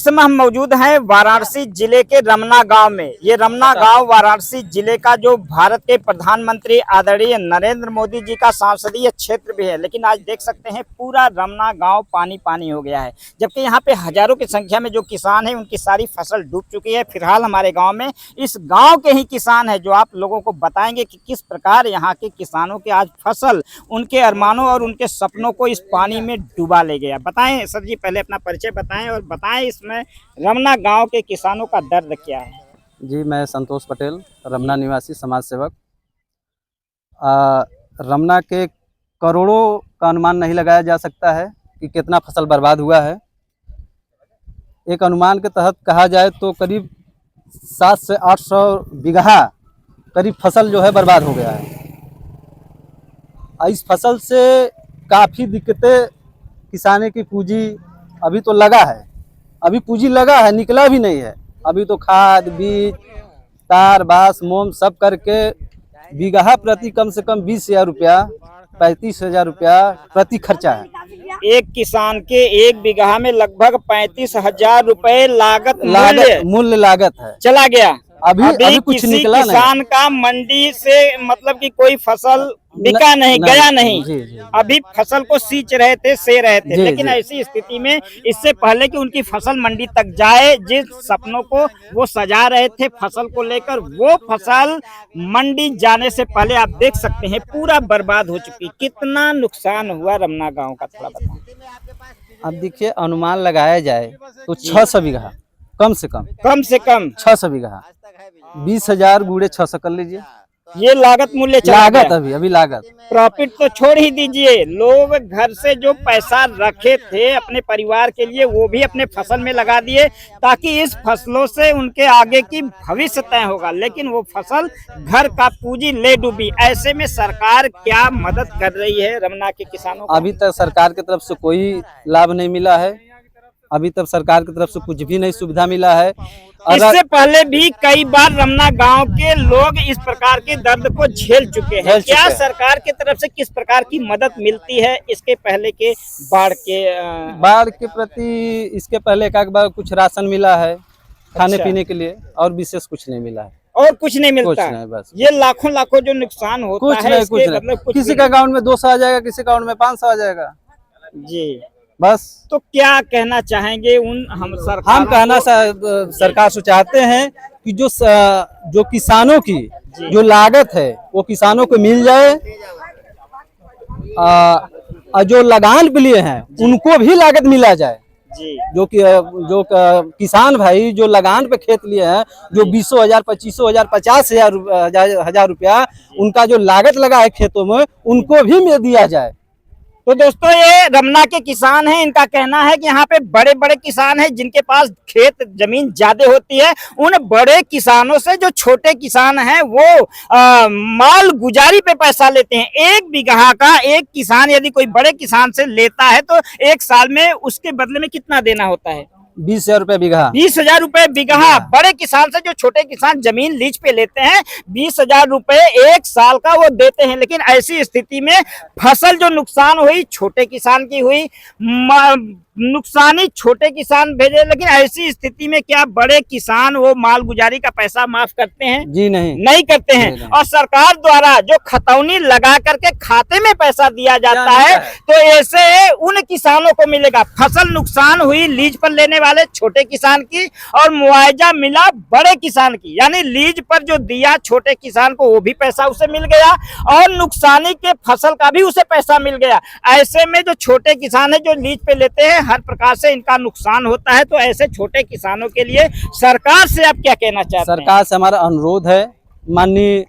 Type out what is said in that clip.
समय हम मौजूद हैं वाराणसी जिले के रमना गांव में। ये रमना गांव वाराणसी जिले का जो भारत के प्रधानमंत्री आदरणीय नरेंद्र मोदी जी का संसदीय क्षेत्र भी है, लेकिन आज देख सकते हैं पूरा रमना गांव पानी पानी हो गया है। जबकि यहाँ पे हजारों की संख्या में जो किसान हैं उनकी सारी फसल डूब चुकी है। फिलहाल हमारे गाँव में इस गाँव के ही किसान है जो आप लोगों को बताएंगे कि किस प्रकार यहाँ के किसानों की आज फसल उनके अरमानों और उनके सपनों को इस पानी में डुबा ले गया। बताएं सर जी, पहले अपना परिचय बताएं और बताएं इसमें रमना गांव के किसानों का दर्द क्या है। जी, मैं संतोष पटेल, रमना निवासी समाज सेवक। रमना के करोड़ों का अनुमान नहीं लगाया जा सकता है कि कितना फसल बर्बाद हुआ है। एक अनुमान के तहत कहा जाए तो करीब 700 से 800 बीघा करीब फसल जो है बर्बाद हो गया है। इस फसल से काफ़ी दिक्कतें, किसानी की पूंजी अभी तो लगा है, अभी पूंजी लगा है, निकला भी नहीं है। अभी तो खाद, बीज, तार, बांस, मोम सब करके बीघा प्रति कम से कम 20,000 रुपया, 35,000 रुपया प्रति खर्चा है। एक किसान के एक बीघा में लगभग 35,000 रुपए लागत मूल्य लागत है, चला गया। अभी कुछ निकला नहीं। किसान का मंडी से मतलब कि कोई फसल बिका नहीं, गया नहीं। जी। अभी फसल को सींच रहे थे, से रहे थे, लेकिन जी। ऐसी स्थिति में इससे पहले कि उनकी फसल मंडी तक जाए, जिस सपनों को वो सजा रहे थे फसल को लेकर, वो फसल मंडी जाने से पहले आप देख सकते हैं पूरा बर्बाद हो चुकी। कितना नुकसान हुआ रमना गांव का, थोड़ा बताएं। अब देखिए, अनुमान लगाया जाए तो 600 बीघा कम से कम 600 बीघा, 20,000 गुड़े 600 कर लीजिए। ये लागत मूल्य लागत अभी लागत। प्रॉफिट तो छोड़ ही दीजिए, लोग घर से जो पैसा रखे थे अपने परिवार के लिए वो भी अपने फसल में लगा दिए ताकि इस फसलों से उनके आगे की भविष्य तय होगा, लेकिन वो फसल घर का पूंजी ले डूबी। ऐसे में सरकार क्या मदद कर रही है रमना के किसानों को? अभी तक सरकार की तरफ से कोई लाभ नहीं मिला है। अभी तक सरकार की तरफ से कुछ भी नहीं सुविधा मिला है। इससे पहले भी कई बार रमना गांव के लोग इस प्रकार के दर्द को झेल चुके हैं। क्या सरकार की तरफ से किस प्रकार की मदद मिलती है इसके पहले के बाढ़ के प्रति? इसके पहले एक बार कुछ राशन मिला है खाने पीने के लिए, और विशेष कुछ नहीं मिला है। और कुछ नहीं मिलता, कुछ नहीं, बस ये लाखों जो नुकसान होता कुछ है नहीं, कुछ नहीं। मतलब किसी का अकाउंट में 200 आ जाएगा, किसी अकाउंट में 500 आ जाएगा जी, बस। तो क्या कहना चाहेंगे हम कहना सरकार से चाहते हैं कि जो किसानों की जो लागत है वो किसानों को मिल जाए, और जो लगान पे लिए हैं उनको भी लागत मिला जाए जी। जो किसान भाई जो लगान पे खेत लिए हैं, जो 20,000, 25,000, 50,000 रुपया उनका जो लागत लगा है खेतों में, उनको भी दिया जाए। तो दोस्तों, ये रमना के किसान हैं, इनका कहना है कि यहाँ पे बड़े बड़े किसान हैं जिनके पास खेत जमीन ज्यादा होती है। उन बड़े किसानों से जो छोटे किसान हैं वो माल गुजारी पे पैसा लेते हैं। एक बीघा का एक किसान यदि कोई बड़े किसान से लेता है तो एक साल में उसके बदले में कितना देना होता है? 20,000 रुपए बीघा। 20,000 रुपए बीघा। बड़े किसान से जो छोटे किसान जमीन लीज पे लेते हैं 20,000 रुपए एक साल का वो देते हैं। लेकिन ऐसी स्थिति में फसल जो नुकसान हुई छोटे किसान की हुई, नुकसानी छोटे किसान भेजे, लेकिन ऐसी स्थिति में क्या बड़े किसान वो माल गुजारी का पैसा माफ करते हैं? जी नहीं करते हैं। नहीं। और सरकार द्वारा जो खतौनी लगा करके खाते में पैसा दिया जाता है तो ऐसे उन किसानों को मिलेगा। फसल नुकसान हुई लीज पर लेने वाले छोटे किसान की और मुआवजा मिला बड़े किसान की, यानी लीज पर जो दिया छोटे किसान को वो भी पैसा उसे मिल गया और नुकसानी के फसल का भी उसे पैसा मिल गया। ऐसे में जो छोटे किसान है जो लीज पे लेते हैं हर प्रकार से इनका नुकसान होता है। तो ऐसे छोटे किसानों के लिए सरकार से आप क्या कहना चाहते हैं? सरकार से हमारा अनुरोध है, माननीय